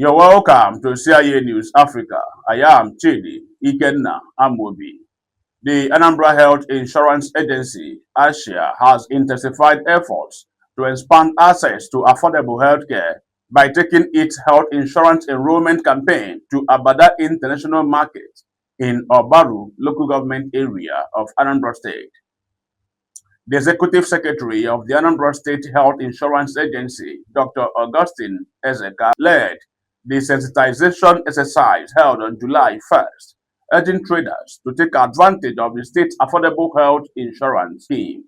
You're welcome to CIA News Africa. I am Chidi Ikenna Amobi. The Anambra Health Insurance Agency, ASHA, has intensified efforts to expand access to affordable healthcare by taking its health insurance enrollment campaign to Abada International Market in Obaru local government area of Anambra State. The Executive Secretary of the Anambra State Health Insurance Agency, Dr. Augustine Ezeka, led the sensitization exercise held on July 1st, urging traders to take advantage of the state's affordable health insurance scheme.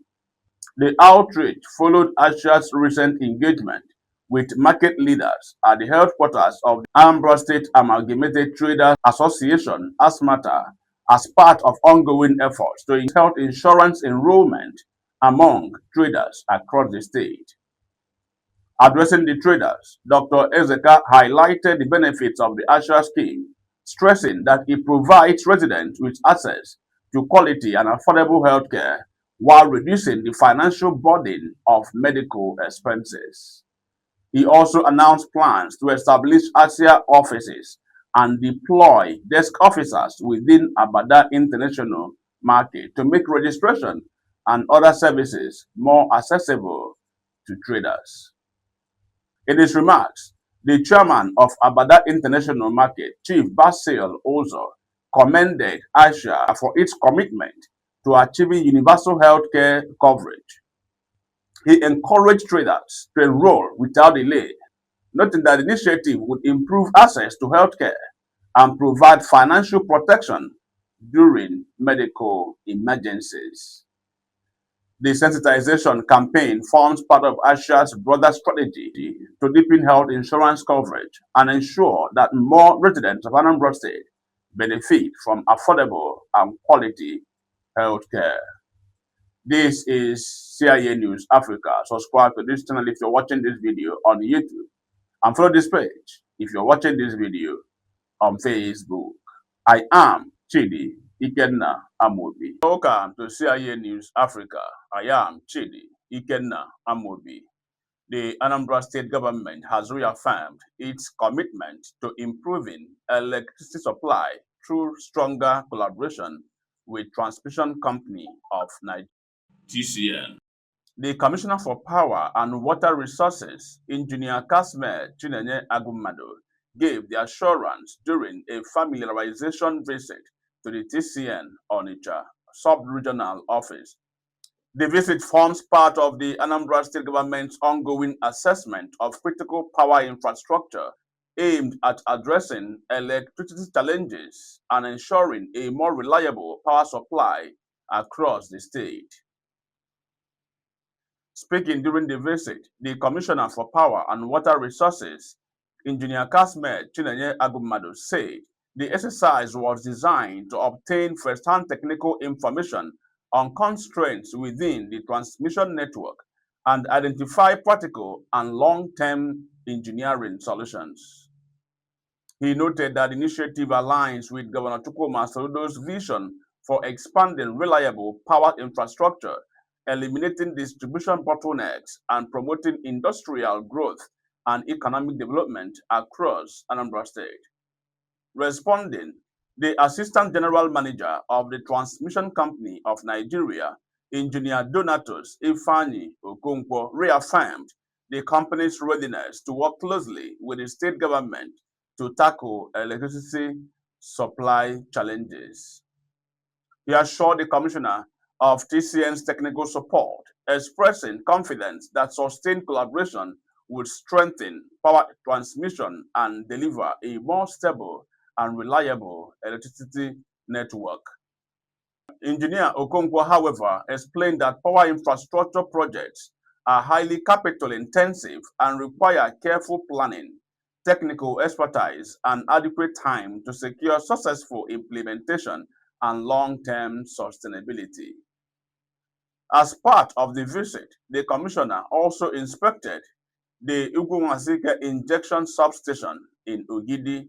The outreach followed ASHA's recent engagement with market leaders at the headquarters of the Anambra State Amalgamated Traders Association, ASMATA, as part of ongoing efforts to increase health insurance enrollment among traders across the state. Addressing the traders, Dr. Ezeka highlighted the benefits of the ASHA scheme, stressing that it provides residents with access to quality and affordable health care while reducing the financial burden of medical expenses. He also announced plans to establish ASIA offices and deploy desk officers within Abada International Market to make registration and other services more accessible to traders. In his remarks, the chairman of Abada International Market, Chief Basil Ozo, commended ASHA for its commitment to achieving universal healthcare coverage. He encouraged traders to enroll without delay, noting that the initiative would improve access to healthcare and provide financial protection during medical emergencies. The sensitization campaign forms part of ASHA's broader strategy to deepen health insurance coverage and ensure that more residents of Anambra State benefit from affordable and quality health care. This is CIA News Africa. Subscribe to this channel if you're watching this video on YouTube, and follow this page if you're watching this video on Facebook. I am Chidi Ikenna Amobi. Welcome to CIA News Africa. I am Chidi Ikenna Amobi. The Anambra State government has reaffirmed its commitment to improving electricity supply through stronger collaboration with Transmission Company of Nigeria, TCN. The Commissioner for Power and Water Resources, Engineer Kasme Chinenye Agummadu, gave the assurance during a familiarization visit to the TCN Onitsha sub-regional office. The visit forms part of the Anambra State government's ongoing assessment of critical power infrastructure aimed at addressing electricity challenges and ensuring a more reliable power supply across the state. Speaking during the visit, the Commissioner for Power and Water Resources, Engineer Kasme Chinenye Agummadu, said the exercise was designed to obtain first-hand technical information on constraints within the transmission network and identify practical and long-term engineering solutions. He noted that the initiative aligns with Governor Chukwuma Soludo's vision for expanding reliable power infrastructure, eliminating distribution bottlenecks, and promoting industrial growth and economic development across Anambra State. Responding, the Assistant General Manager of the Transmission Company of Nigeria, Engineer Donatus Ifeanyi Okonkwo, reaffirmed the company's readiness to work closely with the state government to tackle electricity supply challenges. He assured the Commissioner of TCN's technical support, expressing confidence that sustained collaboration would strengthen power transmission and deliver a more stable and reliable electricity network. Engineer Okonkwo, however, explained that power infrastructure projects are highly capital intensive and require careful planning, technical expertise, and adequate time to secure successful implementation and long-term sustainability. As part of the visit, the Commissioner also inspected the Ugwumasike injection substation in Ugidi,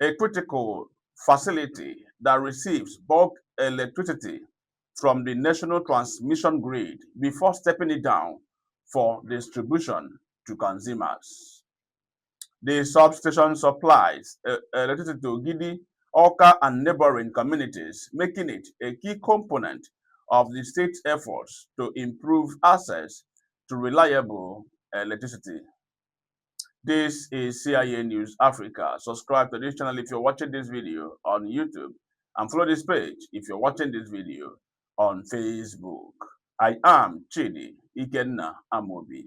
a critical facility that receives bulk electricity from the national transmission grid before stepping it down for distribution to consumers. The substation supplies electricity to Gidi, Oka, and neighboring communities, making it a key component of the state's efforts to improve access to reliable electricity. This is CIA News Africa. Subscribe to this channel if you're watching this video on YouTube, and follow this page if you're watching this video on Facebook. I am Chidi Ikenna Amobi.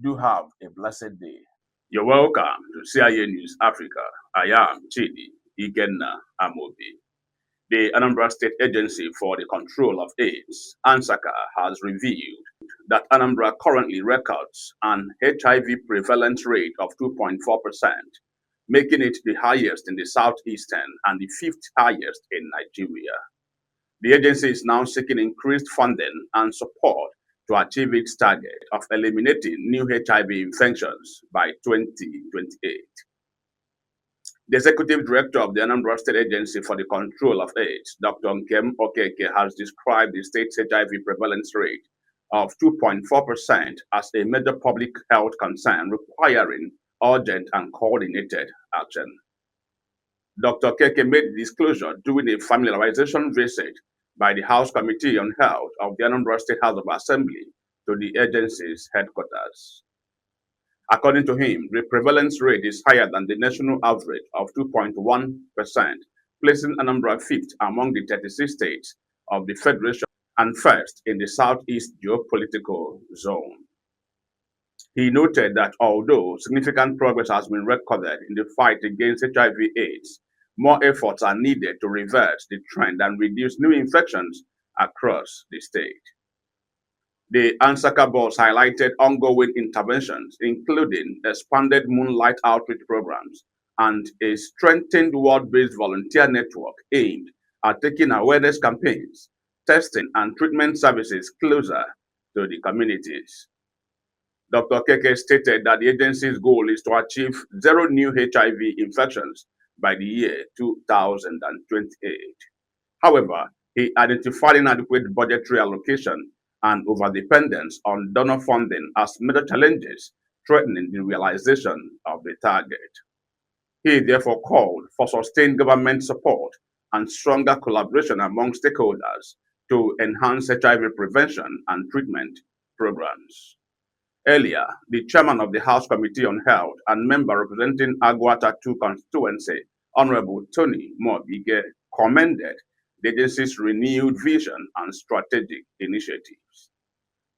Do have a blessed day. You're welcome to CIA News Africa. I am Chidi Ikenna Amobi. The Anambra State Agency for the Control of AIDS, ANSACA, has revealed that Anambra currently records an HIV prevalence rate of 2.4%, making it the highest in the southeastern and the fifth highest in Nigeria. The agency is now seeking increased funding and support to achieve its target of eliminating new HIV infections by 2028. The executive director of the Anambra State Agency for the Control of AIDS, Dr. Nkem Okeke, has described the state's HIV prevalence rate of 2.4% as a major public health concern requiring urgent and coordinated action. Dr. Okeke made the disclosure during a familiarization visit by the House Committee on Health of the Anambra State House of Assembly to the agency's headquarters. According to him, the prevalence rate is higher than the national average of 2.1%, placing Anambra fifth among the 36 states of the Federation and first in the Southeast geopolitical zone. He noted that although significant progress has been recorded in the fight against HIV/AIDS, more efforts are needed to reverse the trend and reduce new infections across the state. The ANSACA boss highlighted ongoing interventions, including expanded Moonlight outreach programs and a strengthened world-based volunteer network aimed at taking awareness campaigns, testing, and treatment services closer to the communities. Dr. Keke stated that the agency's goal is to achieve zero new HIV infections by the year 2028. However, he identified inadequate budgetary allocation and overdependence on donor funding as major challenges threatening the realization of the target. He therefore called for sustained government support and stronger collaboration among stakeholders to enhance HIV prevention and treatment programs. Earlier, the chairman of the House Committee on Health and member representing Agwata 2 constituency, Honorable Tony Mobige, commended the agency's renewed vision and strategic initiatives.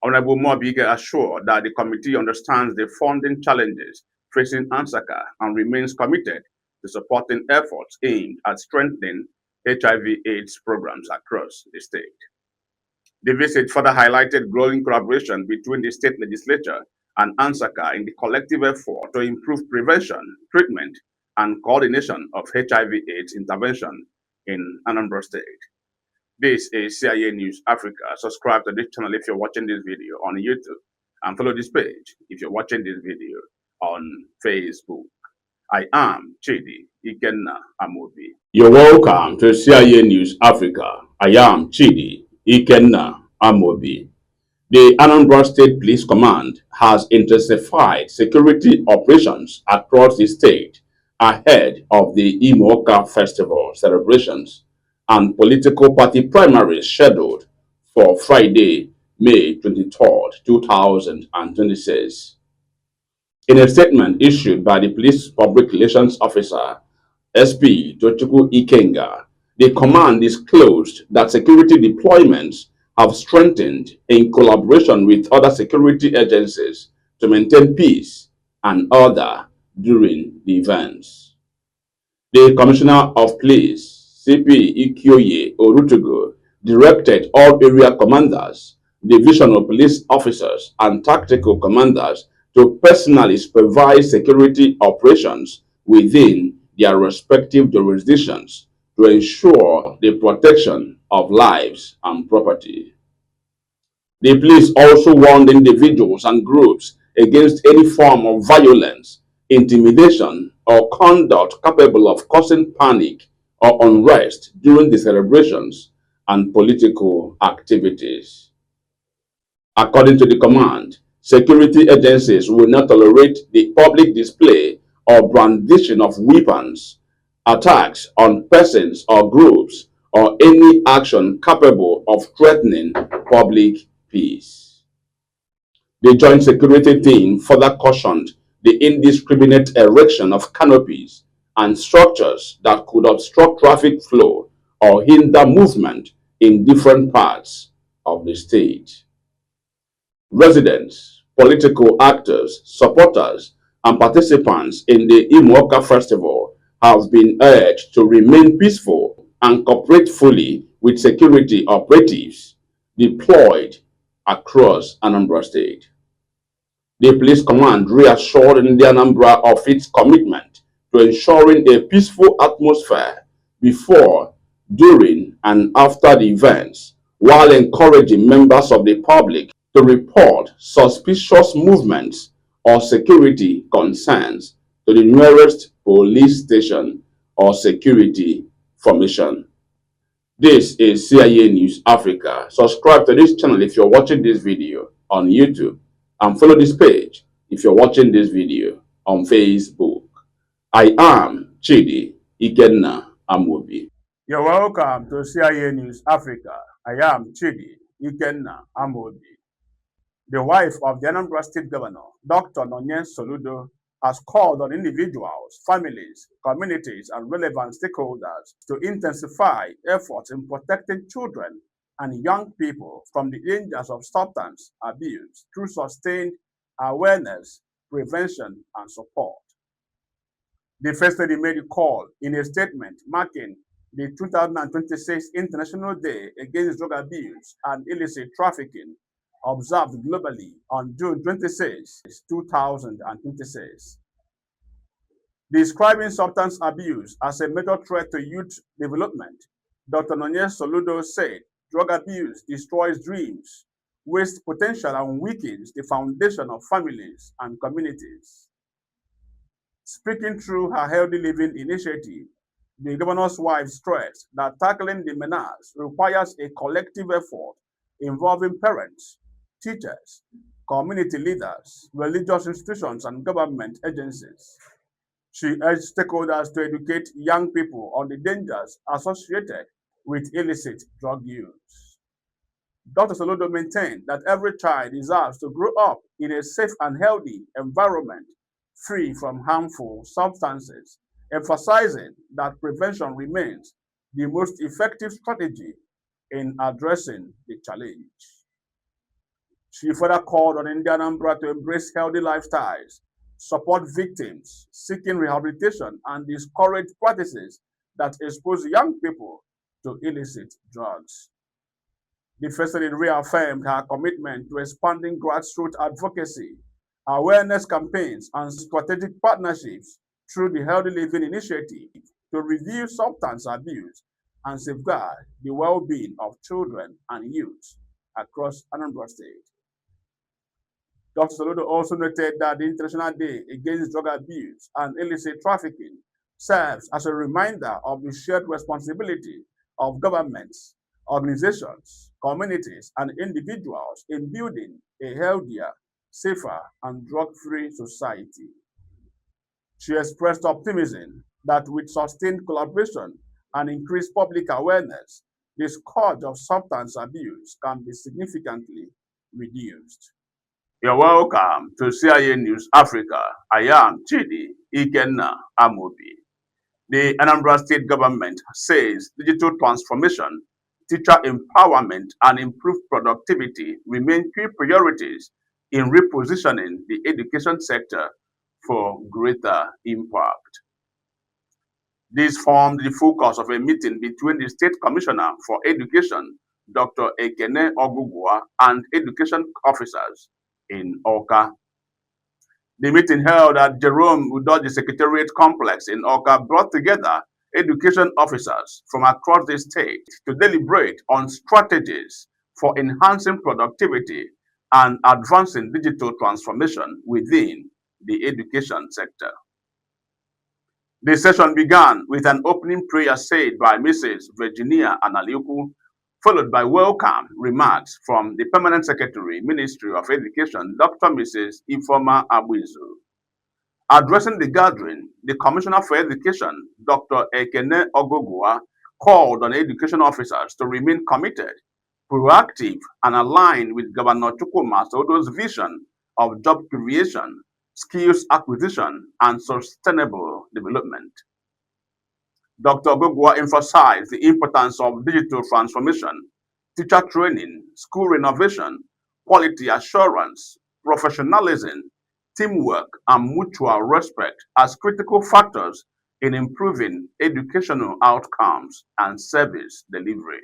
Honorable Mobige assured that the committee understands the funding challenges facing ANSACA and remains committed to supporting efforts aimed at strengthening HIV/AIDS programs across the state. The visit further highlighted growing collaboration between the state legislature and ANSACA in the collective effort to improve prevention, treatment, and coordination of HIV/AIDS intervention in Anambra State. This is CIA News Africa. Subscribe to this channel if you're watching this video on YouTube, and follow this page if you're watching this video on Facebook. I am Chidi Ikenna Amobi. You're welcome to CIA News Africa. I am Chidi Ikenna Amobi. The Anambra State Police Command has intensified security operations across the state ahead of the Imoka Festival celebrations and political party primaries scheduled for Friday, May 23rd, 2026. In a statement issued by the Police Public Relations Officer, SP Tochukwu Ikenga, the command disclosed that security deployments have strengthened in collaboration with other security agencies to maintain peace and order during the events. The Commissioner of Police, CP Ikioye Orutugu, directed all area commanders, divisional police officers, and tactical commanders to personally supervise security operations within their respective jurisdictions to ensure the protection of lives and property. The police also warned individuals and groups against any form of violence, intimidation, or conduct capable of causing panic or unrest during the celebrations and political activities. According to the command, security agencies will not tolerate the public display or brandishing of weapons, attacks on persons or groups, or any action capable of threatening public peace. The Joint Security Team further cautioned the indiscriminate erection of canopies and structures that could obstruct traffic flow or hinder movement in different parts of the state. Residents, political actors, supporters, and participants in the Imoka Festival have been urged to remain peaceful and cooperate fully with security operatives deployed across Anambra State. The police command reassured Anambra of its commitment to ensuring a peaceful atmosphere before, during, and after the events, while encouraging members of the public to report suspicious movements or security concerns to the nearest police station or security formation. This is CIA News Africa. Subscribe to this channel if you're watching this video on YouTube, and follow this page if you're watching this video on Facebook. I am Chidi Ikenna Amobi. You're welcome to CIA News Africa. I am Chidi Ikenna Amobi. The wife of the Anambra State Governor, Dr. Nonye Soludo, has called on individuals, families, communities, and relevant stakeholders to intensify efforts in protecting children and young people from the dangers of substance abuse through sustained awareness, prevention, and support. The First Lady made a call in a statement marking the 2026 International Day Against Drug Abuse and Illicit Trafficking, observed globally on June 26, 2026. Describing substance abuse as a major threat to youth development, Dr. Nonye Soludo said drug abuse destroys dreams, wastes potential, and weakens the foundation of families and communities. Speaking through her Healthy Living initiative, the governor's wife stressed that tackling the menace requires a collective effort involving parents, teachers, community leaders, religious institutions, and government agencies. She urged stakeholders to educate young people on the dangers associated with illicit drug use. Dr. Soludo maintained that every child deserves to grow up in a safe and healthy environment free from harmful substances, emphasizing that prevention remains the most effective strategy in addressing the challenge. She further called on Anambra to embrace healthy lifestyles, support victims seeking rehabilitation, and discourage practices that expose young people to illicit drugs. The First Lady reaffirmed her commitment to expanding grassroots advocacy, awareness campaigns, and strategic partnerships through the Healthy Living Initiative to review substance abuse and safeguard the well-being of children and youth across Anambra State. Dr. Soludo also noted that the International Day Against Drug Abuse and Illicit Trafficking serves as a reminder of the shared responsibility of governments, organizations, communities, and individuals in building a healthier, safer, and drug-free society. She expressed optimism that with sustained collaboration and increased public awareness, the scourge of substance abuse can be significantly reduced. You're welcome to CIA News Africa. I am Chidi Ikenna Amobi. The Anambra State government says digital transformation, teacher empowerment, and improved productivity remain key priorities in repositioning the education sector for greater impact. This formed the focus of a meeting between the State Commissioner for Education, Dr. Ekene Ogugwa, and education officers in Awka. The meeting held at Jerome Udoji Secretariat Complex in Awka brought together education officers from across the state to deliberate on strategies for enhancing productivity and advancing digital transformation within the education sector. The session began with an opening prayer said by Mrs. Virginia Analiuku, followed by welcome remarks from the Permanent Secretary, Ministry of Education, Dr. Mrs. Ifoma Abuizu. Addressing the gathering, the Commissioner for Education, Dr. Ekene Ogogua, called on education officers to remain committed, proactive, and aligned with Governor Chukwuma Soludo's vision of job creation, skills acquisition, and sustainable development. Dr. Ogogua emphasized the importance of digital transformation, teacher training, school renovation, quality assurance, professionalism, teamwork, and mutual respect as critical factors in improving educational outcomes and service delivery.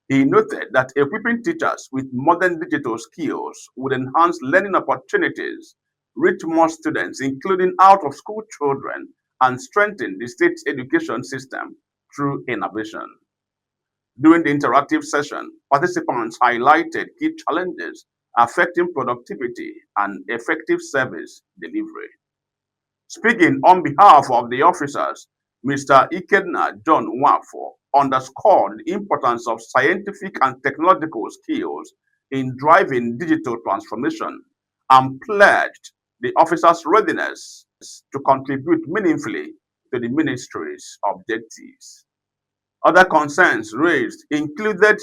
He noted that equipping teachers with modern digital skills would enhance learning opportunities, reach more students, including out of school children, and strengthen the state's education system through innovation. During the interactive session, participants highlighted key challenges affecting productivity and effective service delivery. Speaking on behalf of the officers, Mr. Ikenna John Nwafo underscored the importance of scientific and technological skills in driving digital transformation and pledged the officers' readiness to contribute meaningfully to the ministry's objectives. Other concerns raised included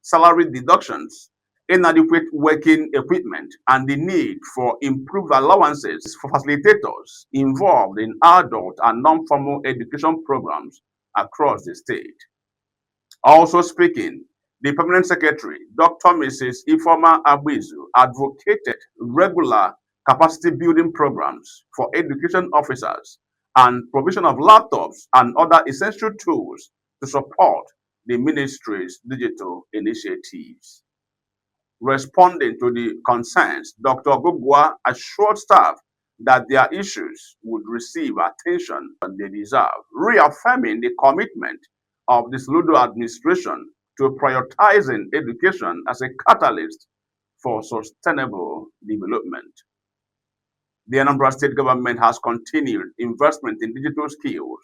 salary deductions, inadequate working equipment, and the need for improved allowances for facilitators involved in adult and non-formal education programs across the state. Also speaking, the Permanent Secretary, Dr. Mrs. Ifoma Abizu, advocated regular capacity building programs for education officers and provision of laptops and other essential tools to support the ministry's digital initiatives. Responding to the concerns, Dr. Gugwa assured staff that their issues would receive attention they deserve, reaffirming the commitment of the Soludo administration to prioritizing education as a catalyst for sustainable development. The Anambra State government has continued investment in digital skills,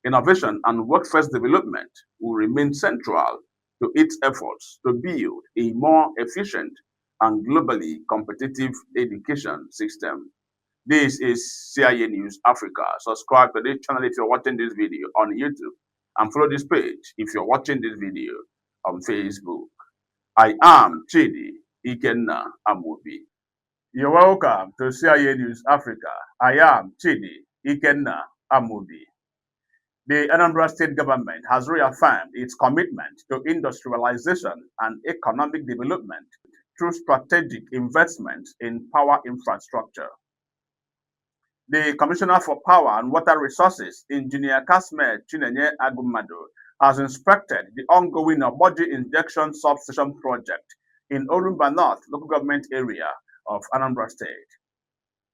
innovation, and workforce development will remain central to its efforts to build a more efficient and globally competitive education system. This is CIA News Africa. Subscribe to this channel if you're watching this video on YouTube, and follow this page if you're watching this video on Facebook. I am Chidi Ikenna Amobi. You're welcome to CIA News Africa. I am Chidi Ikenna Amobi. The Anambra State government has reaffirmed its commitment to industrialization and economic development through strategic investments in power infrastructure. The Commissioner for Power and Water Resources, Engineer Kasme Chinenye Agumado, has inspected the ongoing Oboji Injection Substation project in Orumba North local government area of Anambra State.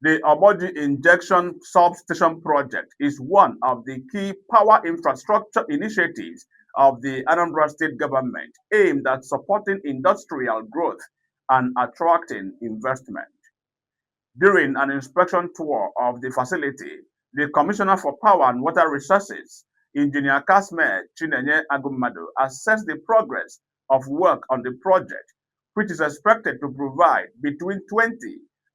The Oboji Injection Substation project is one of the key power infrastructure initiatives of the Anambra State government aimed at supporting industrial growth and attracting investment. During an inspection tour of the facility, the Commissioner for Power and Water Resources, Engineer Kasme Chinenye Agumado, assessed the progress of work on the project, which is expected to provide between 20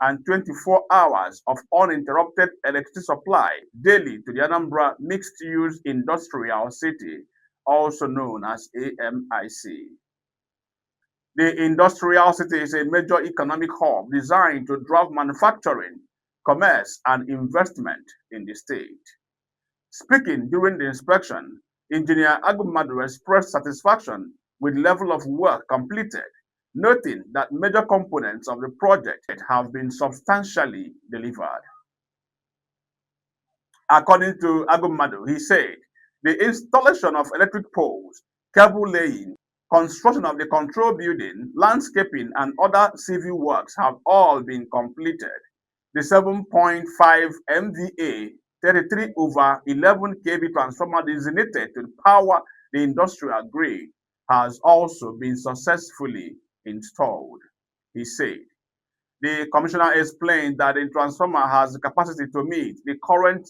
and 24 hours of uninterrupted electricity supply daily to the Anambra Mixed-Use Industrial City, also known as AMIC. The industrial city is a major economic hub designed to drive manufacturing, commerce, and investment in the state. Speaking during the inspection, Engineer Agumadu expressed satisfaction with the level of work completed, noting that major components of the project have been substantially delivered. According to Agumadu, he said, the installation of electric poles, cable laying, construction of the control building, landscaping, and other civil works have all been completed. The 7.5 MVA 33 over 11 kV transformer designated to power the industrial grid has also been successfully installed, he said. The commissioner explained that the transformer has the capacity to meet the current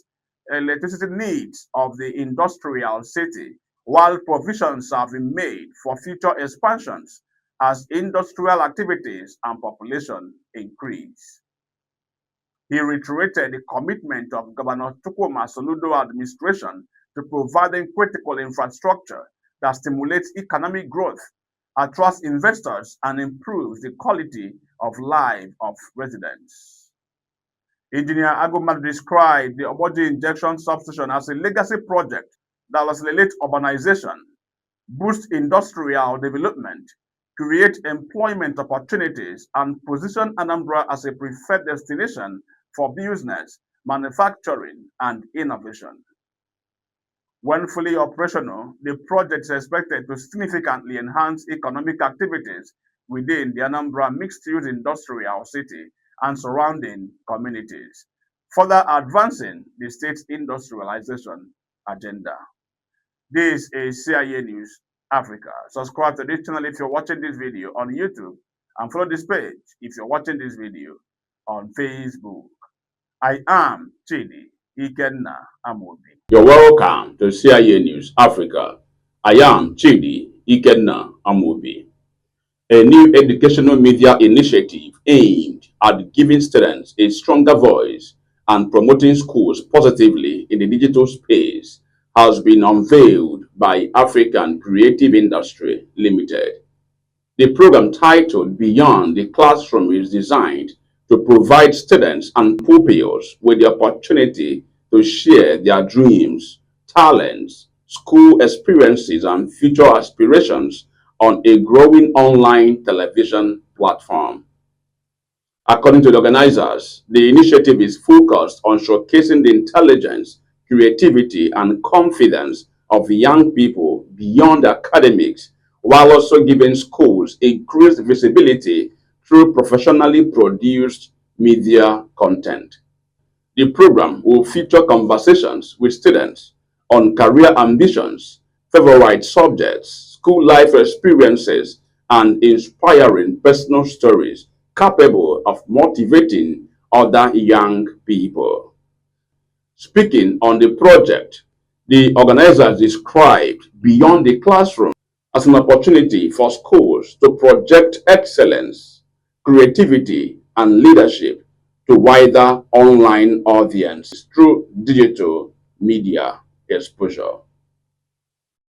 electricity needs of the industrial city, while provisions have been made for future expansions as industrial activities and population increase. He reiterated the commitment of Governor Chukwuma Soludo administration to providing critical infrastructure that stimulates economic growth, attracts investors, and improves the quality of life of residents. Engineer Agumadu described the Oboji injection substation as a legacy project that will accelerate urbanization, boost industrial development, create employment opportunities, and position Anambra as a preferred destination for business, manufacturing, and innovation. When fully operational, the project is expected to significantly enhance economic activities within the Anambra mixed-use industrial city and surrounding communities, further advancing the state's industrialization agenda. This is CIA News Africa. Subscribe to this channel if you're watching this video on YouTube, and follow this page if you're watching this video on Facebook. I am Chidi Ikenna Amobi. You're welcome to CIA News Africa. I am Chidi Ikenna Amobi. A new educational media initiative aimed at giving students a stronger voice and promoting schools positively in the digital space has been unveiled by African Creative Industry Limited. The program, titled Beyond the Classroom, is designed to provide students and pupils with the opportunity to share their dreams, talents, school experiences, and future aspirations on a growing online television platform. According to the organizers, the initiative is focused on showcasing the intelligence, creativity, and confidence of young people beyond academics, while also giving schools increased visibility through professionally produced media content. The program will feature conversations with students on career ambitions, favorite subjects, school life experiences, and inspiring personal stories capable of motivating other young people. Speaking on the project, the organizers described Beyond the Classroom as an opportunity for schools to project excellence, creativity, and leadership to wider online audiences through digital media exposure.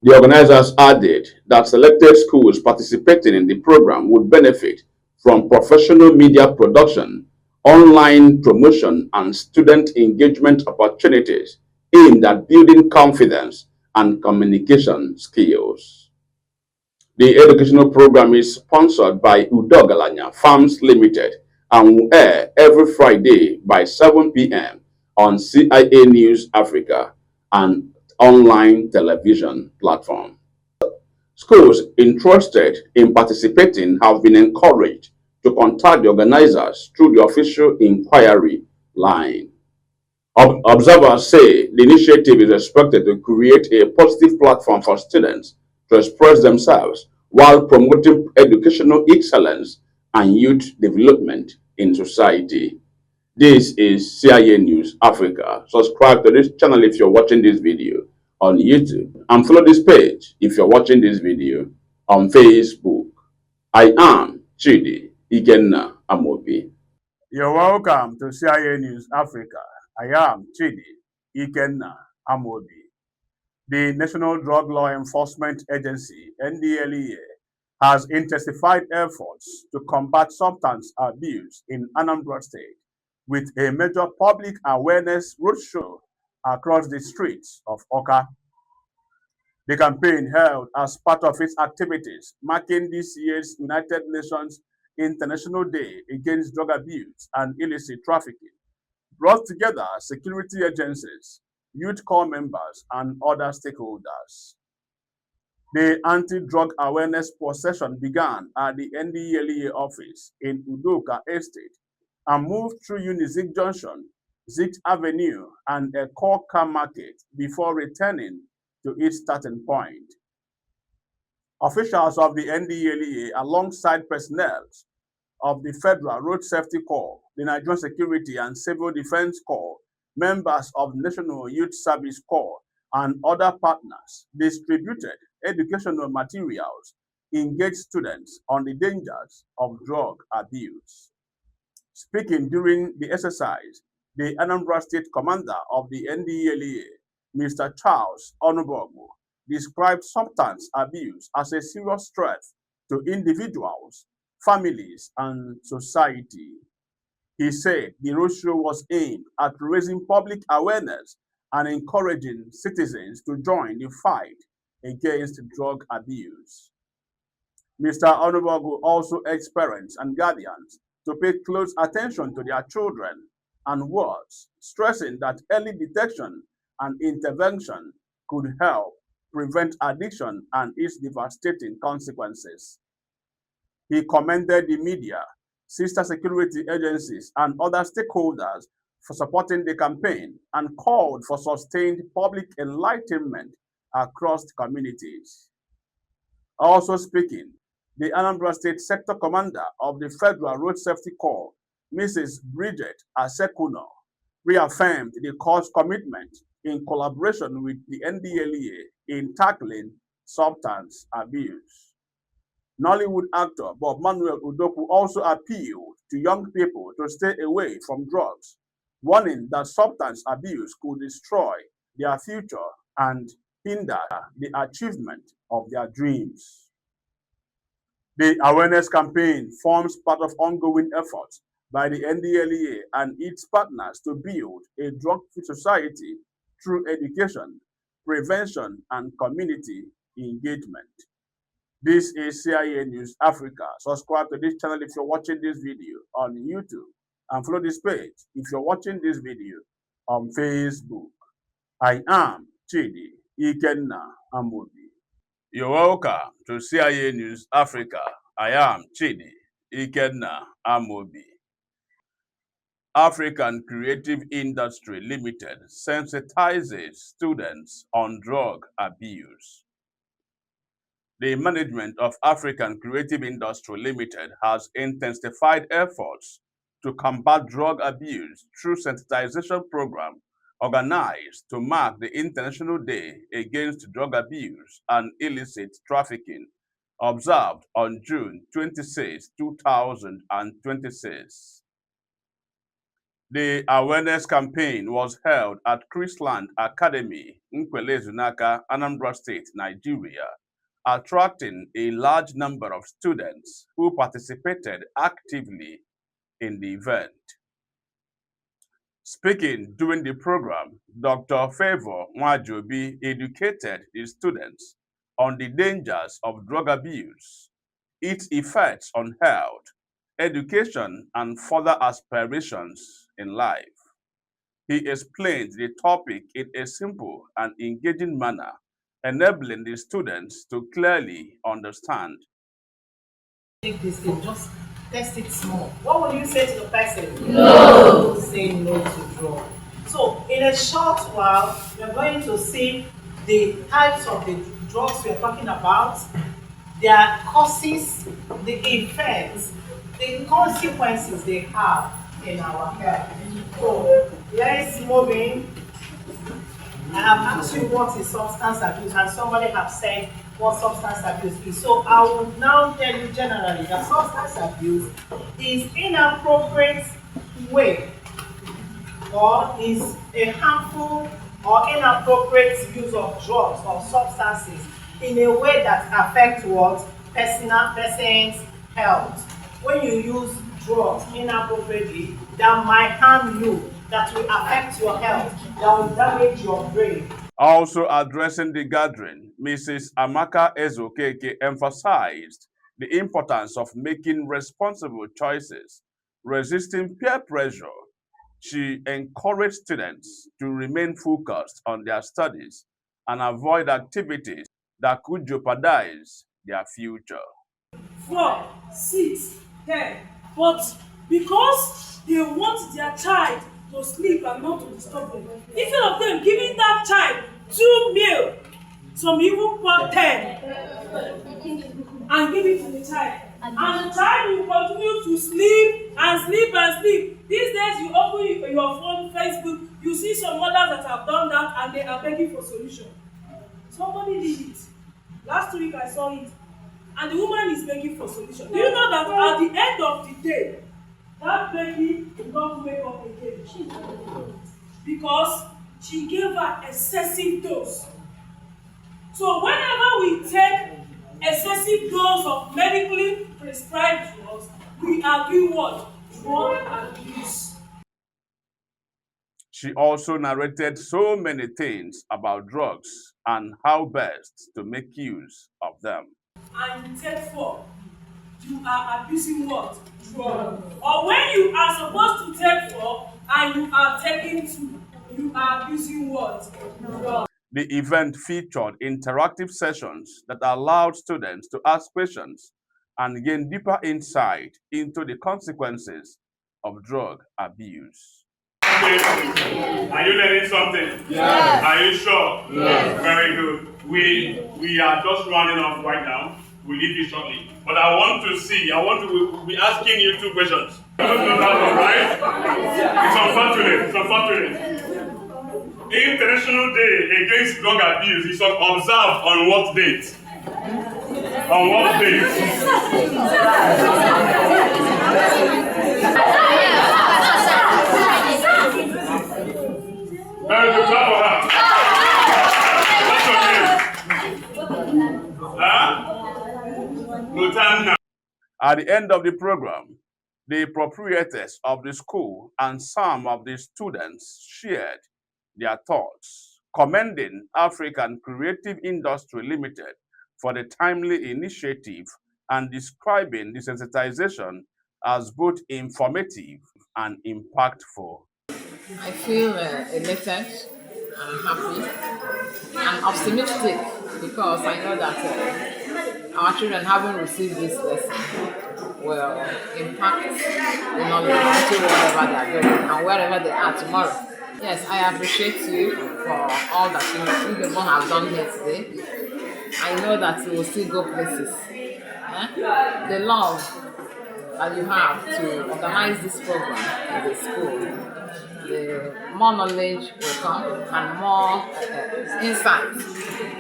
The organizers added that selected schools participating in the program would benefit from professional media production, online promotion, and student engagement opportunities aimed at building confidence and communication skills. The educational program is sponsored by Udogalanya Farms Limited and will air every Friday by 7 p.m. on CIA News Africa and online television platform. Schools interested in participating have been encouraged to contact the organizers through the official inquiry line. Observers say the initiative is expected to create a positive platform for students to express themselves while promoting educational excellence and youth development in society. This is CIA News Africa. Subscribe to this channel if you're watching this video on YouTube, and follow this page if you're watching this video on Facebook. I am Chidi Ikenna Amobi. You're welcome to CIA News Africa. I am Chidi Ikenna Amobi. The National Drug Law Enforcement Agency, NDLEA, has intensified efforts to combat substance abuse in Anambra State with a major public awareness roadshow across the streets of Awka. The campaign, held as part of its activities marking this year's United Nations International Day Against Drug Abuse and Illicit Trafficking, brought together security agencies, youth corps members, and other stakeholders. The anti-drug awareness procession began at the NDLEA office in Udoka Estate and moved through Unizik Junction, Zik Avenue, and Ekoka Market before returning to its starting point. Officials of the NDLEA, alongside personnel of the Federal Road Safety Corps, the Nigerian Security and Civil Defense Corps, members of the National Youth Service Corps, and other partners, distributed educational materials, engaged students on the dangers of drug abuse. Speaking during the exercise, The Anambra State Commander of the NDLEA, Mr. Charles Onubogu, described substance abuse as a serious threat to individuals, families, and society. He said the roadshow was aimed at raising public awareness and encouraging citizens to join the fight against drug abuse. Mr. Onubogu also urged parents and guardians to pay close attention to their children and wards, stressing that early detection and intervention could help prevent addiction and its devastating consequences. He commended the media, sister security agencies, and other stakeholders for supporting the campaign and called for sustained public enlightenment across the communities. Also speaking, the Anambra State Sector Commander of the Federal Road Safety Corps, Mrs. Bridget Asekuno, reaffirmed the Corps' commitment in collaboration with the NDLEA in tackling substance abuse. Nollywood actor Bob Manuel Udoku also appealed to young people to stay away from drugs, warning that substance abuse could destroy their future and hinder the achievement of their dreams. The awareness campaign forms part of ongoing efforts by the NDLEA and its partners to build a drug-free society through education, prevention, and community engagement. This is CIA News Africa. Subscribe to this channel if you're watching this video on YouTube, and follow this page if you're watching this video on Facebook. I am Chidi Ikenna Amobi. You're welcome to CIA News Africa. I am Chidi Ikenna Amobi. African Creative Industry Limited sensitizes students on drug abuse. The management of African Creative Industry Limited has intensified efforts to combat drug abuse through sensitization program organized to mark the International Day Against Drug Abuse and Illicit Trafficking, observed on June 26, 2026. The awareness campaign was held at Chrisland Academy, Nkwele Zunaka, Anambra State, Nigeria, attracting a large number of students who participated actively in the event. Speaking during the program, Dr. Favor Mwajobi educated the students on the dangers of drug abuse, its effects on health, education, and further aspirations in life. He explained the topic in a simple and engaging manner, enabling the students to clearly understand. Take this thing, just test it small. What will you say to the person? No. Say no to drug. So, in a short while, we're going to see the types of the drugs we're talking about, their causes, the effects, the consequences they have in our health. So, let's move in. I have asked you what is substance abuse, and somebody have said what substance abuse is. So I will now tell you generally that substance abuse is inappropriate way or is a harmful or inappropriate use of drugs or substances in a way that affects what? Person's health. When you use drugs inappropriately, that might harm you, that will affect your health, that will damage your brain. Also addressing the gathering, Mrs. Amaka Ezokeke emphasized the importance of making responsible choices, resisting peer pressure. She encouraged students to remain focused on their studies and avoid activities that could jeopardize their future. 4, 6, 10. But because they want their child to sleep and not to disturb them, instead of them giving that child 2 meals, some even pour 10 and give it to the child. And the child will continue to sleep and sleep and sleep. These days you open your phone, Facebook, you see some mothers that have done that and they are begging for solution. Somebody did it. Last week I saw it. And the woman is begging for solution. Do you know that at the end of the day, that baby will not wake up again. Because she gave her excessive dose. So whenever we take excessive dose of medically prescribed drugs, we are doing what? Drug abuse. She also narrated so many things about drugs and how best to make use of them. And you take 4, you are abusing what? Drug. Or when you are supposed to take 4 and you are taking 2, you are abusing what? Drug. The event featured interactive sessions that allowed students to ask questions and gain deeper insight into the consequences of drug abuse. Are you learning something? Yes. Are you sure? Yes. Very good. We are just running off right now. We'll leave you shortly. But I want to be asking you 2 questions. You don't know that one, right? It's unfortunate. International Day Against Drug Abuse is observed on what date? On what date? Very good, clap for her. What's your name? Huh? No time now. At the end of the program, the proprietors of the school and some of the students shared their thoughts, commending African Creative Industry Limited for the timely initiative and describing the sensitization as both informative and impactful. I feel elated and happy and optimistic because I know that our children having received this lesson will impact the knowledge into whatever they are doing and wherever they are tomorrow. Yes, I appreciate you for all that you people have done here today. I know that you will still go places. The love that you have to organize this program in the school, the more knowledge will come and more insight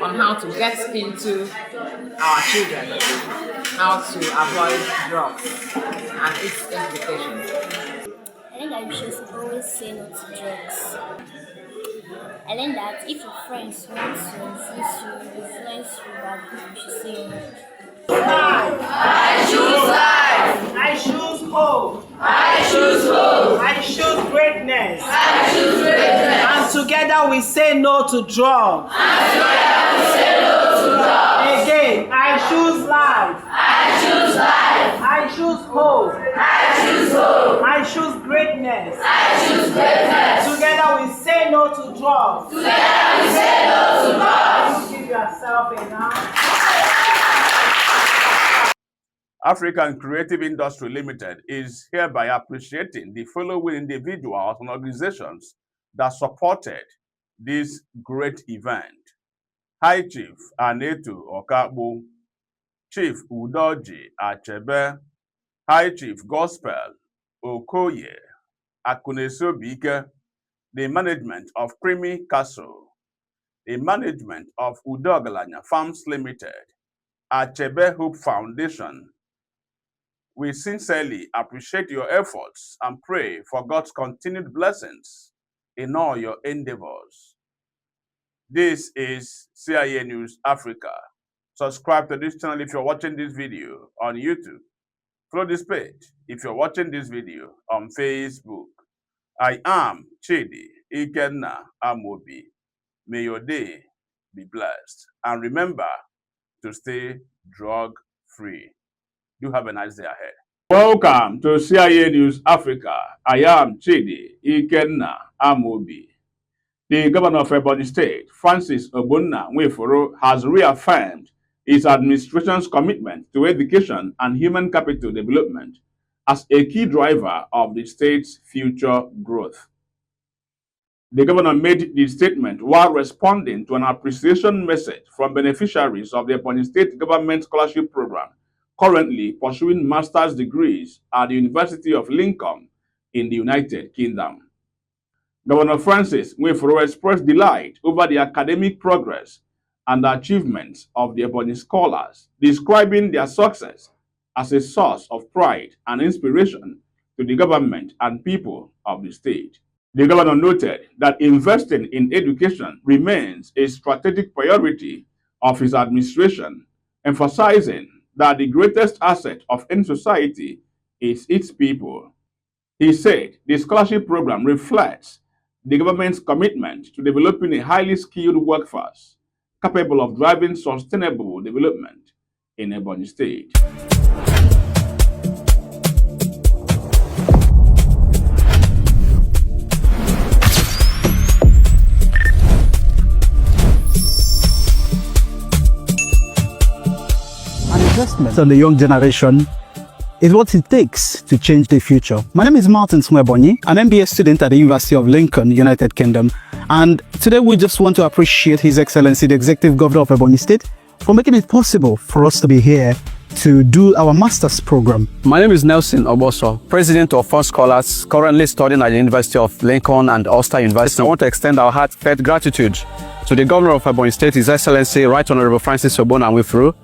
on how to get into our children, how to avoid drugs and its implications. I learned that you should always say no to drugs. I learned that if your friends want to influence you about good, you should say no. I choose life. I choose hope. I choose hope. I choose greatness. I choose greatness. And together we say no to drugs. And together we say no to drugs. Again, I choose life. I choose life. I choose hope. I choose hope. I choose greatness. I choose greatness. Together we say no to drugs. Together we say no to drugs. Give yourself a round. African Creative Industry Limited is hereby appreciating the following individuals and organizations that supported this great event. High Chief Anetu Okakbu, Chief Udoji Achebe, High Chief Gospel Okoye, Akunesobike, the management of Creamy Castle, the management of Udogalanya Farms Limited, Achebe Hope Foundation. We sincerely appreciate your efforts and pray for God's continued blessings in all your endeavors. This is CIA News Africa. Subscribe to this channel if you're watching this video on YouTube. Follow this page if you're watching this video on Facebook. I am Chidi Ikenna Amobi. May your day be blessed. And remember to stay drug-free. Do have a nice day ahead. Welcome to CIA News Africa. I am Chidi Ikenna Amobi. The governor of Ebonyi State, Francis Ogbonna Nweforo, has reaffirmed his administration's commitment to education and human capital development as a key driver of the state's future growth. The governor made the statement while responding to an appreciation message from beneficiaries of the Ebonyi State Government Scholarship Program, currently pursuing master's degrees at the University of Lincoln in the United Kingdom. Governor Francis Nweforo expressed delight over the academic progress and achievements of the Ebonyi scholars, describing their success as a source of pride and inspiration to the government and people of the state. The governor noted that investing in education remains a strategic priority of his administration, emphasizing that the greatest asset of any society is its people. He said the scholarship program reflects the government's commitment to developing a highly skilled workforce capable of driving sustainable development in Ebonyi State. Investment on the young generation is what it takes to change the future. My name is Martin Smwebonyi, an MBA student at the University of Lincoln, United Kingdom. And today we just want to appreciate His Excellency, the Executive Governor of Ebonyi State, for making it possible for us to be here to do our master's program. My name is Nelson Oboso, President of Fund Scholars, currently studying at the University of Lincoln and Ulster University. I want to extend our heartfelt gratitude to the Governor of Ebonyi State, His Excellency Right Honorable Francis Obonanwifuru.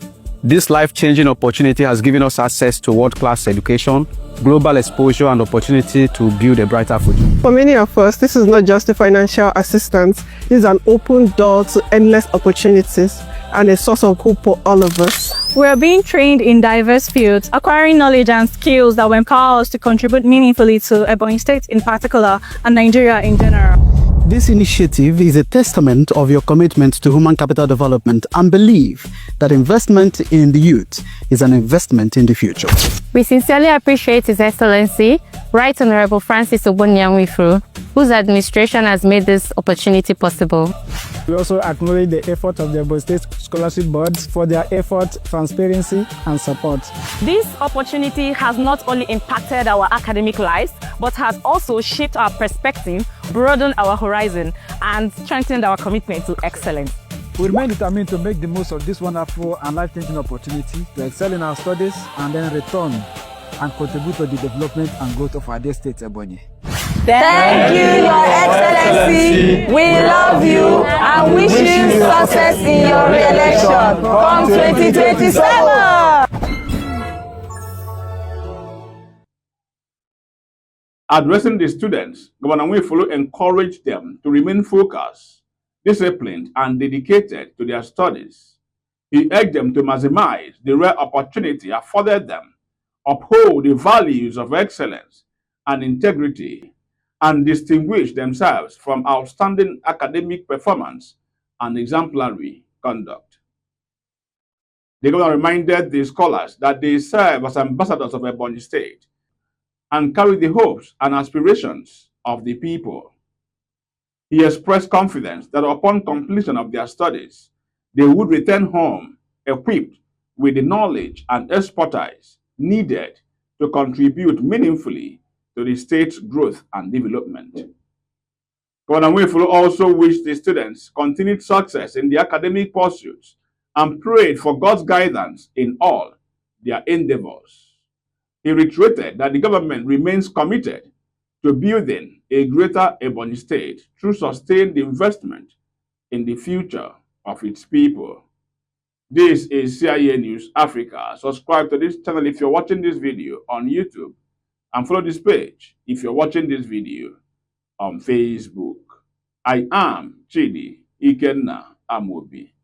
This life-changing opportunity has given us access to world-class education, global exposure, and opportunity to build a brighter future. For many of us, this is not just a financial assistance. This is an open door to endless opportunities and a source of hope for all of us. We are being trained in diverse fields, acquiring knowledge and skills that will empower us to contribute meaningfully to Ebonyi State in particular and Nigeria in general. This initiative is a testament of your commitment to human capital development and belief that investment in the youth is an investment in the future. We sincerely appreciate His Excellency, Right Honorable Francis Obonanwifuru, whose administration has made this opportunity possible. We also acknowledge the effort of the Ebonyi State Scholarship Board for their effort, transparency, and support. This opportunity has not only impacted our academic lives, but has also shaped our perspective, broadened our horizon, and strengthened our commitment to excellence. We remain determined to make the most of this wonderful and life-changing opportunity to excel in our studies and then return and contribute to the development and growth of our dear state, Ebonyi. Thank you, Your Excellency. We love you and wish you success in your re-election come 2027. Addressing the students, Governor Nwifuru encouraged them to remain focused, disciplined, and dedicated to their studies. He urged them to maximize the rare opportunity afforded them, uphold the values of excellence and integrity, and distinguish themselves from outstanding academic performance and exemplary conduct. The governor reminded the scholars that they serve as ambassadors of Ebonyi State and carry the hopes and aspirations of the people. He expressed confidence that upon completion of their studies, they would return home equipped with the knowledge and expertise needed to contribute meaningfully to the state's growth and development. Governor Nwifuru also wished the students continued success in their academic pursuits and prayed for God's guidance in all their endeavors. He reiterated that the government remains committed to building a greater Ebonyi State through sustained investment in the future of its people. This is CIA News Africa. Subscribe to this channel if you're watching this video on YouTube, and follow this page if you're watching this video on Facebook. I am Chidi Ikenna Amobi.